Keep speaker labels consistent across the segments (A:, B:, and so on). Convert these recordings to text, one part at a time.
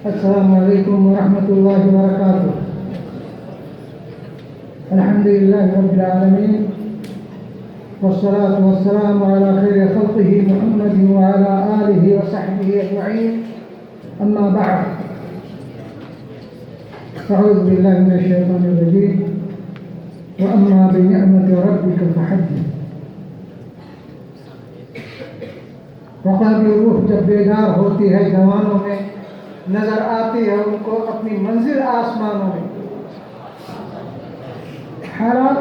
A: السلام علیکم ورحمۃ اللہ وبرکاتہ. الحمد للہ رب العالمین والصلاة والسلام على خیر خلقه محمد وعلى آلہ وصحبہ اجمعین. اما بعد، اعوذ باللہ من الشیطان الرجیم. واما بنعمت ربک فحدث. رقابی روح جب بیدار ہوتی ہے جوانوں میں، نظر آتی ہے ان کو اپنی منزل آسمانوں میں. حالات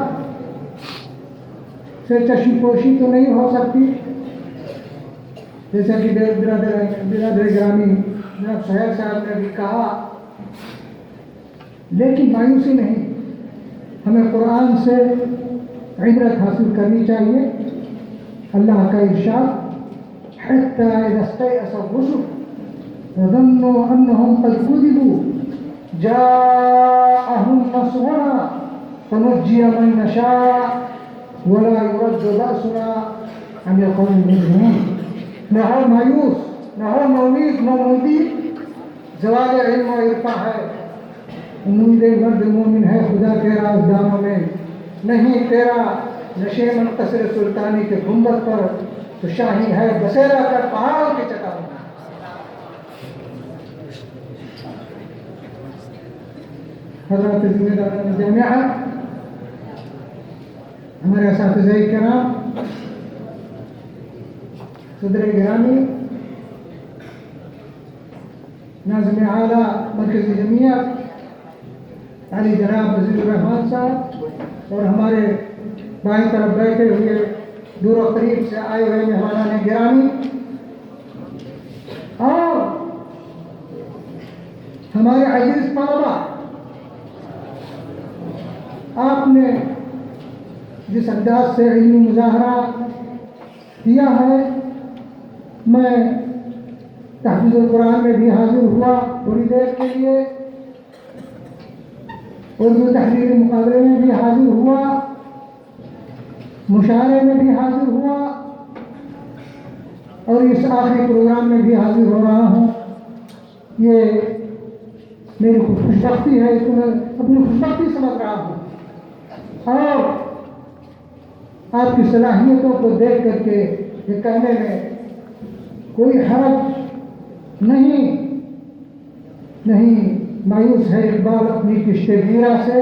A: سے چشم پوشی تو نہیں ہو سکتی، جیسا کہ برادر گرامی جناب سہیل صاحب نے بھی کہا، لیکن مایوسی نہیں. ہمیں قرآن سے عبرت حاصل کرنی چاہیے. اللہ کا ارشاد، حتى إذا استيأس الرسل وظنوا أنهم قد كذبوا جاءهم نصرنا فنجي من نشاء ولا يرد بأسنا عن القوم المجرمين. نہ ہو مایوس، نہ ہو نومید. نومیدی زوال علم و عرفان ہے. امید مرد مومن ہے خدا کے رازدانوں میں، نہیں تیرا نشے منتصر سلطانی کے گنبد پر تو شاہی ہے بسیرا کر پہاڑوں کی چٹانوں میں. حضرات ذمہ داران جامعہ، ہمارے اساتذہ کرام، صدر گرامی، ناظم اعلیٰ مرکزی جمعیت علی جناب وزیر الرحمان صاحب، اور ہمارے بائیں طرف بیٹھے ہوئے دور و قریب سے آئے ہوئے مہمانان گرامی، اور ہمارے عزیز طلبا، آپ نے جس انداز سے علمی مظاہرہ کیا ہے، میں تحفظ القرآن میں بھی حاضر ہوا تھوڑی دیر کے لیے، اردو تحریری مقابلے میں بھی حاضر ہوا، مشاعرے میں بھی حاضر ہوا، اور اس آخری پروگرام میں بھی حاضر ہو رہا ہوں. یہ میری خوش بختی ہے، اس کو میں اپنی خوش بختی سمجھ رہا ہوں. اور آپ کی صلاحیتوں کو دیکھ کر کے یہ کہنے میں کوئی حرج نہیں. مایوس ہے اقبال اپنی کشت ویرا سے،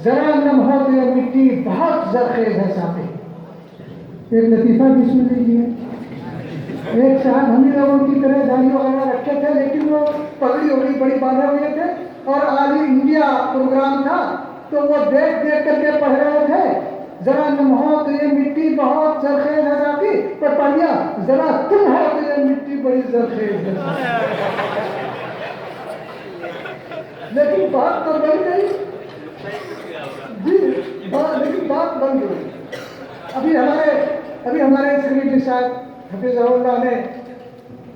A: ذرا نم ہو تو یہ مٹی بہت زرخیز ہے ساتھی. ایک لطیفہ بھی سن لیجیے. ایک صاحب ہم ہی لوگوں کی طرح داڑھی وغیرہ رکھے تھے، لیکن وہ پگڑی وگڑی بڑی باندھے ہوئے تھے، اور آل انڈیا پروگرام تھا تو وہ دیکھ کر کے پڑھ رہے تھے، ذرا نم ہو تو یہ مٹی بہت زرخیز ہے ساتھی. پر پڑھ لیا، ذرا تم ہو تو یہ مٹی بڑی زرخیز ہے. لیکن بات تو بن گئی جی، لیکن بات بن گئی. ابھی ہمارے سکریٹری صاحب حفظہ اللہ نے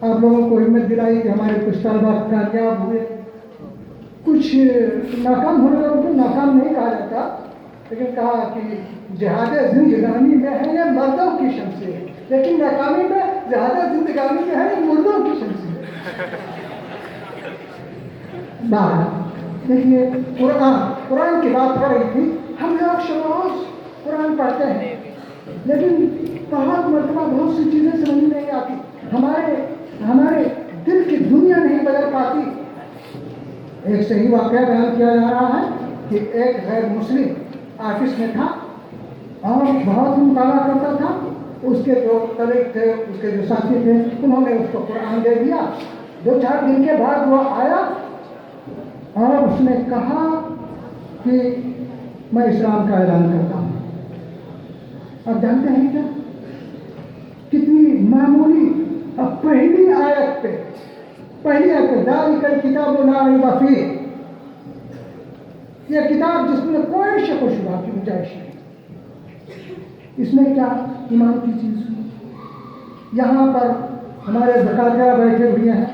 A: آپ لوگوں کو ہمت دلائی کہ ہمارے کچھ طلبا کامیاب ہوئے. کچھ ناکام ہونے والوں کو ناکام نہیں کہا جاتا، لیکن کہا کہ جہاد زندگانی میں ہے یہ مردوں کی شمشیر، لیکن ناکامی میں جہاد زندگانی میں ہے یہ مردوں کی شمشیر. دیکھیے، قرآن کی بات ہو رہی تھی. ہم لوگ شروع قرآن پڑھتے ہیں، لیکن بہت مرتبہ بہت سی چیزیں سمجھ نہیں آتی. ہمارے دل کی دنیا نہیں بدل پاتی. ایک صحیح واقعہ بیان کیا جا رہا ہے کہ ایک غیر مسلم آفس میں تھا اور بہت مطالعہ کرتا تھا. اس کے جو طریق تھے، اس کے جو ساتھی تھے، انہوں نے اس کو قرآن دے دیا. 2-4 دن کے بعد وہ آیا اور اس نے کہا کہ میں اسلام کا اعلان کرتا ہوں. آپ جانتے ہیں کیا؟ کتنی معمولی پہلی آیت پہ ذالک الکتاب لا ریب فیہ، یہ کتاب جس میں کوئی شک و شبہ کی گنجائش نہیں. اس میں کیا ایمان کی چیز ہوئی. یہاں پر ہمارے زکاتیہ بیٹھے ہوئے ہیں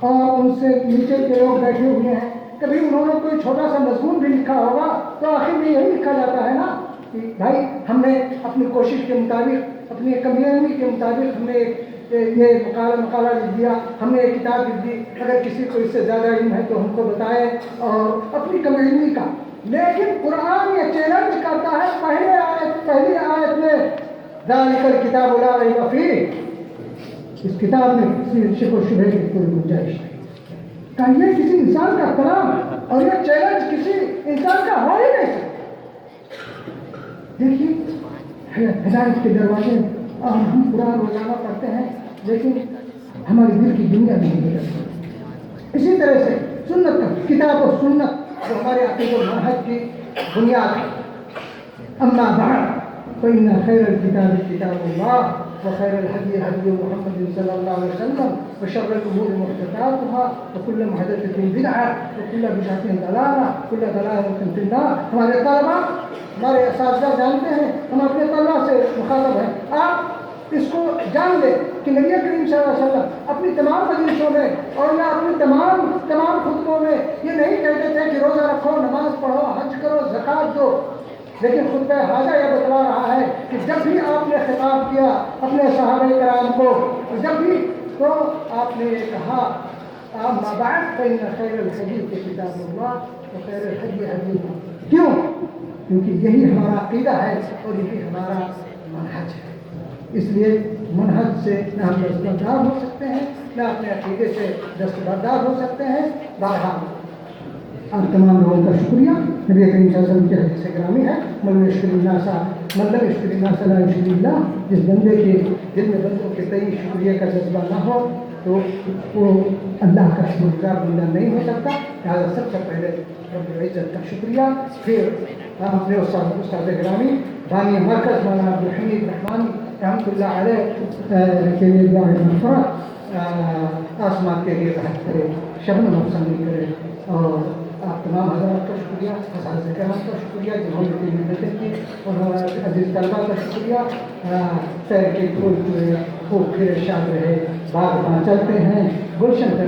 A: اور ان سے نیچے کے لوگ بیٹھے ہوئے ہیں. کبھی انہوں نے کوئی چھوٹا سا مضمون بھی لکھا ہوگا تو آخر میں یہی لکھا جاتا ہے نا کہ بھائی ہم نے اپنی کوشش کے مطابق، اپنی کمیونٹی کے مطابق ہم نے یہ مقالہ لکھ دیا، ہم نے یہ کتاب لکھ دی، اگر کسی کو اس سے زیادہ علم ہے تو ہم کو بتائے، اور اپنی کم علمی کا. لیکن قرآن یہ چیلنج کرتا ہے پہلی آیت میں ذالک الکتاب لا ریب فیہ، اس کتاب میں کسی شک و شبہ کی کوئی گنجائش نہیں. کہ یہ کسی انسان کا کلام اور یہ چیلنج کسی انسان کا ہو ہی نہیں سکتا. دیکھیے ہدایت کے دروازے اور ہم قرآن روزانہ پڑھتے ہیں لیکن ہمارے دل کی دنیا نہیں بدلتی. اسی طرح سے سنت کا کتاب و سنت جو ہمارے عقیدہ و منہج کی بنیاد ہے. اما بعد فإن خير الكتاب كتاب الله وخير الهدي هدي محمد صلى الله عليه وسلم وشر الأمور محدثاتها وكل محدثة بدعة وكل بدعة ضلالة وكل ضلالة في النار. ہمارے طلباء ہمارے اساتذہ جانتے ہیں، ہم اپنے طلباء سے مخاطب ہیں. آپ اس کو جان لیں کہ نبی کریم صلی اللہ علیہ وسلم اپنی تمام مجلسوں میں اور یا اپنی تمام خطبوں میں یہ نہیں کہتے تھے کہ روزہ رکھو، نماز پڑھو، حج کرو، زکوٰۃ دو. لیکن خطبہ حاجہ یہ بتلا رہا ہے کہ جب بھی آپ نے خطاب کیا اپنے صحابہ کرام کو، جب بھی تو آپ نے یہ کہا اما بعد فإن خیر الحدیث کتاب اللہ وخیر الہدی ہدی محمد. کیوں؟ کیونکہ یہی ہمارا عقیدہ ہے اور یہی ہمارا منہج ہے. اس لیے منہج سے نہ ہم دستبردار ہو سکتے ہیں نہ اپنے عقیدے سے دستبردار ہو سکتے ہیں. بہرحال آپ تمام لوگوں کا شکریہ. نبی کریم صلی اللہ علیہ وسلم کی حدیث گرامی ہے من لم یشکر الناس لا یشکر اللہ. جس بندے کے دل میں بندوں کے تئیں شکریہ کا جذبہ نہ ہو تو وہ اللہ کا شکر گزار بندہ نہیں ہو سکتا. لہٰذا سب سے پہلے رب العزت کا شکریہ، پھر ہم اپنے استاد گرامی بانی مرکز مولانا عبدالحمید رحمانی رحمۃ اللہ علیہ کے لیے دعائے مغفرت، آسمان کے لیے رحمت کرے، شبنم افسانی کرے. اور آپ تمام حضرات کا شکریہ، اساتذہ کرام کا شکریہ جنہوں نے اتنی محنتیں کی، اور ہمارے عزیز طلبہ کا شکریہ. سیر کے پھول پورے خوب پھرے شاد رہے، باغ چلتے ہیں، گلشن کا